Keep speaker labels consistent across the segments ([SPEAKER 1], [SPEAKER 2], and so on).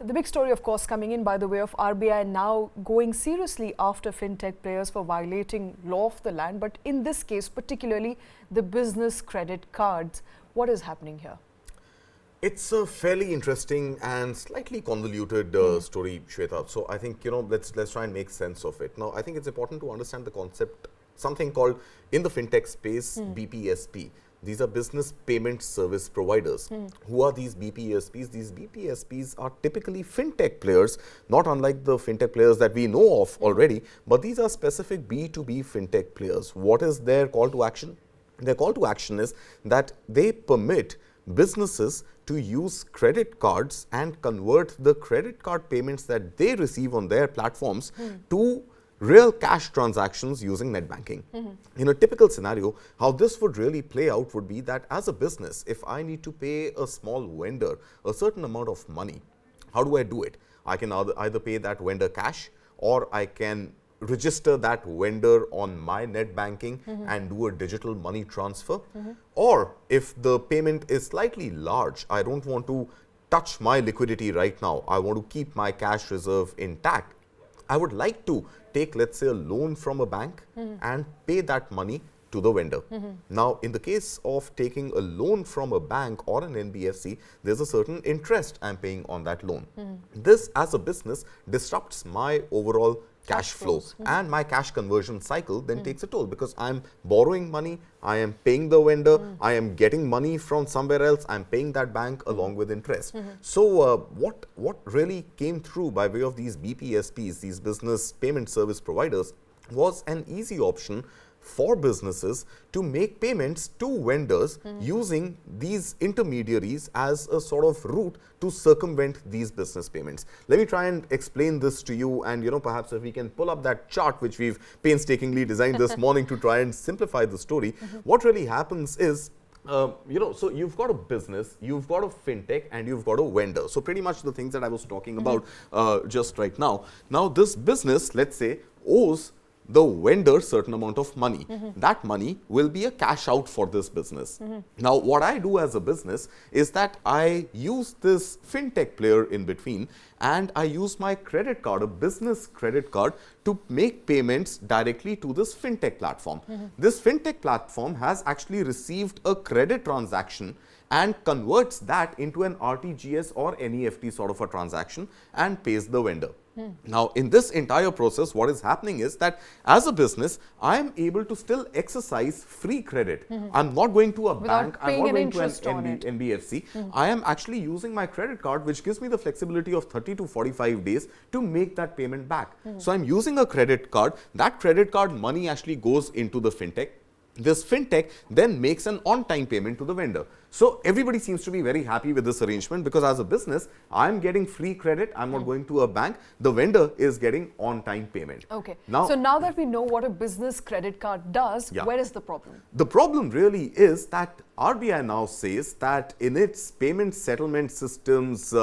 [SPEAKER 1] The big story, of course, coming in by the way of RBI now going seriously after fintech players for violating law of the land. But in this case, particularly the business credit cards, what is happening here?
[SPEAKER 2] It's a fairly interesting and slightly convoluted story, Shweta. So I think, let's try and make sense of it. Now, I think it's important to understand the concept, something called in the fintech space, BPSP. These are business payment service providers. Who are these BPSPs? These BPSPs are typically fintech players, not unlike the fintech players that we know of already, but these are specific B2B fintech players. What is their call to action? Their call to action is that they permit businesses to use credit cards and convert the credit card payments that they receive on their platforms to real cash transactions using net banking. In a typical scenario, how this would really play out would be that as a business, if I need to pay a small vendor a certain amount of money, how do I do it? I can either pay that vendor cash, or I can register that vendor on my net banking and do a digital money transfer. Or if the payment is slightly large, I don't want to touch my liquidity right now, I want to keep my cash reserve intact, I would like to take, let's say, a loan from a bank and pay that money to the vendor. Now, in the case of taking a loan from a bank or an NBFC, there's a certain interest I'm paying on that loan. This, as a business, disrupts my overall cash flow, and my cash conversion cycle then takes a toll, because I'm borrowing money, I am paying the vendor, I am getting money from somewhere else, I'm paying that bank along with interest. So what really came through by way of these BPSPs, these business payment service providers, was an easy option for businesses to make payments to vendors using these intermediaries as a sort of route to circumvent these business payments. Let me try and explain this to you, and perhaps if we can pull up that chart which we've painstakingly designed this morning to try and simplify the story. What really happens is, so you've got a business, you've got a fintech, and you've got a vendor. So pretty much the things that I was talking about just right now. Now this business, let's say, owes the vendor certain amount of money. That money will be a cash out for this business. Now, what I do as a business is that I use this fintech player in between, and I use my credit card, a business credit card, to make payments directly to this fintech platform. This fintech platform has actually received a credit transaction and converts that into an RTGS or NEFT sort of a transaction and pays the vendor. Now, in this entire process, what is happening is that as a business, I am able to still exercise free credit. I'm not going to a bank, I'm not going to an NBFC. I am actually using my credit card, which gives me the flexibility of 30 to 45 days to make that payment back. So I'm using a credit card. That credit card money actually goes into the fintech. This fintech then makes an on-time payment to the vendor. So everybody seems to be very happy with this arrangement, because as a business, I'm getting free credit, I'm not going to a bank, the vendor is getting on-time payment.
[SPEAKER 1] Okay. So now that we know what a business credit card does, where is the problem? The
[SPEAKER 2] problem really is that RBI now says that in its Payment Settlement Systems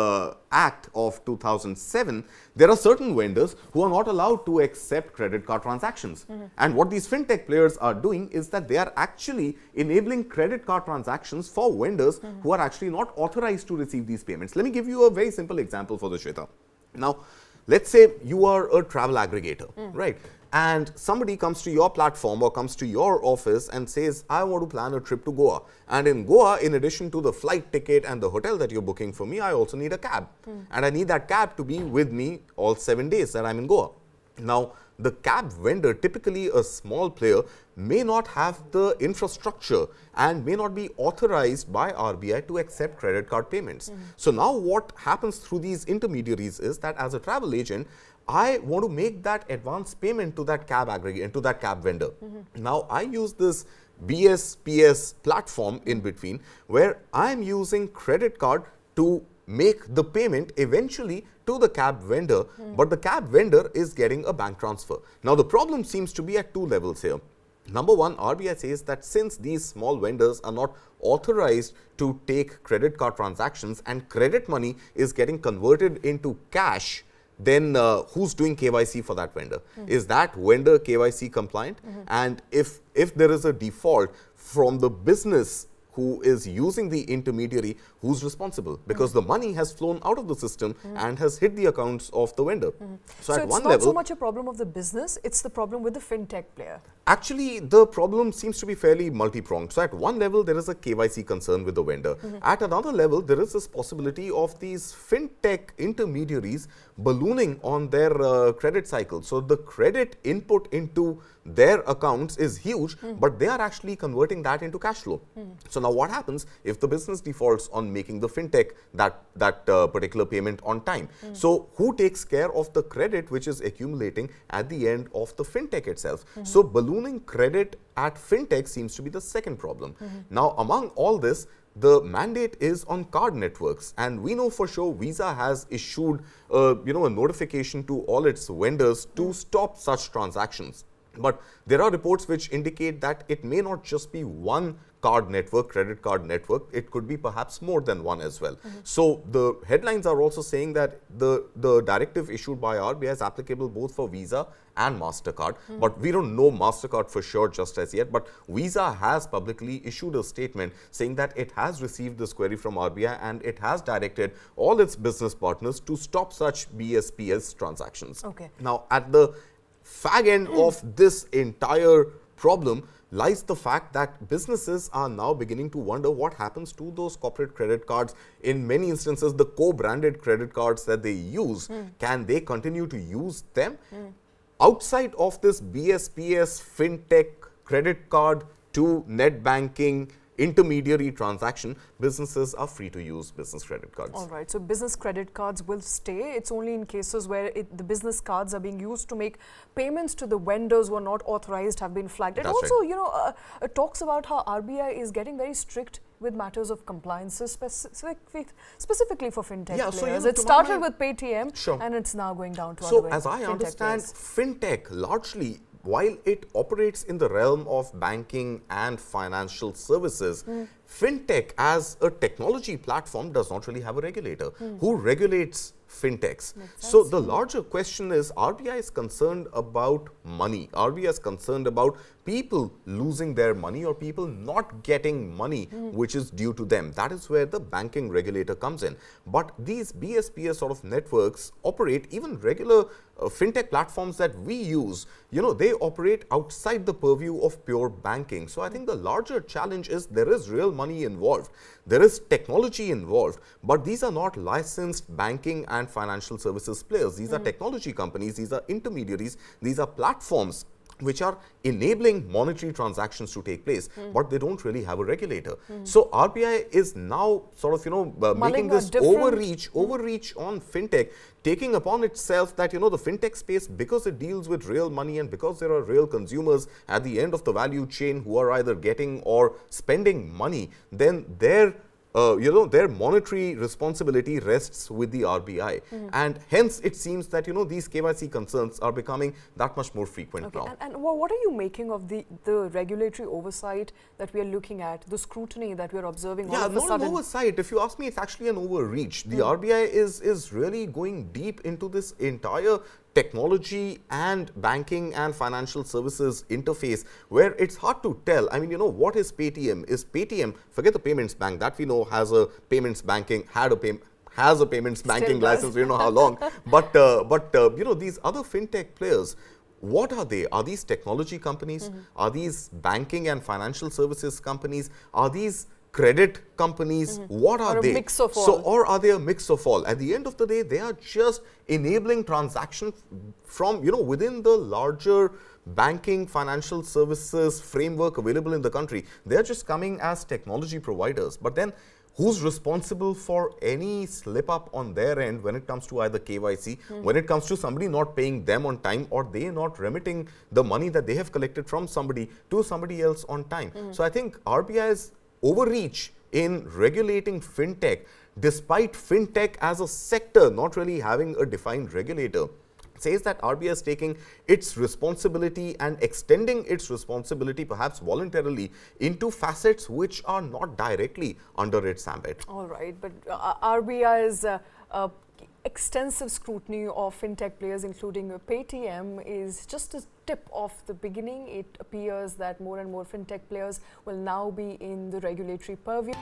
[SPEAKER 2] Act of 2007, there are certain vendors who are not allowed to accept credit card transactions. And what these fintech players are doing is that they are actually enabling credit card transactions for vendors who are actually not authorized to receive these payments. Let me give you a very simple example for this, Shweta. Now, let's say you are a travel aggregator, right? And somebody comes to your platform or comes to your office and says, I want to plan a trip to Goa. And in Goa, in addition to the flight ticket and the hotel that you're booking for me, I also need a cab. And I need that cab to be with me all 7 days that I'm in Goa. Now, the cab vendor, typically a small player, may not have the infrastructure and may not be authorized by RBI to accept credit card payments. So now what happens through these intermediaries is that as a travel agent, I want to make that advance payment to that cab aggregator, to that cab vendor. Now, I use this BPSP platform in between, where I'm using credit card to make the payment eventually to the cab vendor, but the cab vendor is getting a bank transfer. Now, the problem seems to be at two levels here. Number one, RBI says that since these small vendors are not authorized to take credit card transactions and credit money is getting converted into cash, then who's doing KYC for that vendor? Is that vendor KYC compliant? And if there is a default from the business who is using the intermediary, who's responsible? Because the money has flown out of the system and has hit the accounts of the vendor.
[SPEAKER 1] So
[SPEAKER 2] at
[SPEAKER 1] it's
[SPEAKER 2] one
[SPEAKER 1] not
[SPEAKER 2] level,
[SPEAKER 1] so much a problem of the business, it's the problem with the fintech player.
[SPEAKER 2] actually, the problem seems to be fairly multi-pronged. So at one level, there is a KYC concern with the vendor. At another level, there is this possibility of these fintech intermediaries ballooning on their credit cycle. So the credit input into their accounts is huge, but they are actually converting that into cash flow. So now what happens if the business defaults on making the fintech that particular payment on time? So who takes care of the credit which is accumulating at the end of the fintech itself? So ballooning credit at fintech seems to be the second problem. Now, among all this, the mandate is on card networks, and we know for sure Visa has issued a notification to all its vendors to stop such transactions. But there are reports which indicate that it may not just be one card network, credit card network, it could be perhaps more than one as well. So the headlines are also saying that the directive issued by RBI is applicable both for Visa and MasterCard, but we don't know MasterCard for sure just as yet. But Visa has publicly issued a statement saying that it has received this query from RBI and it has directed all its business partners to stop such BSPS transactions.
[SPEAKER 1] Okay.
[SPEAKER 2] Now, at the fag end of this entire problem lies the fact that businesses are now beginning to wonder what happens to those corporate credit cards. In many instances, the co-branded credit cards that they use, can they continue to use them? Outside of this BSPS, fintech, credit card to net banking, intermediary transaction, businesses are free to use business credit cards.
[SPEAKER 1] All right, so business credit cards will stay. It's only in cases where the business cards are being used to make payments to the vendors who are not authorized have been flagged. It
[SPEAKER 2] That's
[SPEAKER 1] also,
[SPEAKER 2] right.
[SPEAKER 1] It talks about how RBI is getting very strict with matters of compliance, specifically for fintech players.
[SPEAKER 2] So,
[SPEAKER 1] it started with Paytm,
[SPEAKER 2] Sure.
[SPEAKER 1] and it's now going down to
[SPEAKER 2] So,
[SPEAKER 1] other
[SPEAKER 2] as I
[SPEAKER 1] fintech
[SPEAKER 2] understand,
[SPEAKER 1] players.
[SPEAKER 2] fintech largely, while it operates in the realm of banking and financial services, fintech as a technology platform does not really have a regulator. Who regulates fintechs? So the larger question is, RBI is concerned about money. RBI is concerned about people losing their money or people not getting money which is due to them. That is where the banking regulator comes in. But these BSPS sort of networks operate, even regular fintech platforms that we use, they operate outside the purview of pure banking. So I think the larger challenge is there is real money involved. There is technology involved, but these are not licensed banking and financial services players. These are technology companies, these are intermediaries, these are platforms which are enabling monetary transactions to take place, but they don't really have a regulator. So RBI is now sort of, making this overreach on fintech, taking upon itself that, the fintech space, because it deals with real money and because there are real consumers at the end of the value chain who are either getting or spending money, then their monetary responsibility rests with the RBI. And hence, it seems that, these KYC concerns are becoming that much more frequent now.
[SPEAKER 1] And what are you making of the regulatory oversight that we are looking at, the scrutiny that we are observing all of a
[SPEAKER 2] not
[SPEAKER 1] sudden?
[SPEAKER 2] an oversight. If you ask me, it's actually an overreach. The RBI is really going deep into this entire technology and banking and financial services interface, where it's hard to tell. I mean, what is Paytm? Is Paytm, forget the payments bank, that we know has a payments banking, has a payments banking license, we don't know how long. But these other fintech players, what are they? Are these technology companies? Are these banking and financial services companies? Are these credit companies? What are they?
[SPEAKER 1] A mix of all.
[SPEAKER 2] So, or are they a mix of all? At the end of the day, they are just enabling transactions from, within the larger banking financial services framework available in the country. They're just coming as technology providers. But then, who's responsible for any slip up on their end when it comes to either KYC, when it comes to somebody not paying them on time, or they not remitting the money that they have collected from somebody to somebody else on time? So I think RBI's overreach in regulating fintech, despite fintech as a sector not really having a defined regulator, says that RBI is taking its responsibility and extending its responsibility, perhaps voluntarily, into facets which are not directly under its ambit.
[SPEAKER 1] All right, but RBI's extensive scrutiny of fintech players, including Paytm, is just a tip of the beginning. It appears that more and more fintech players will now be in the regulatory purview.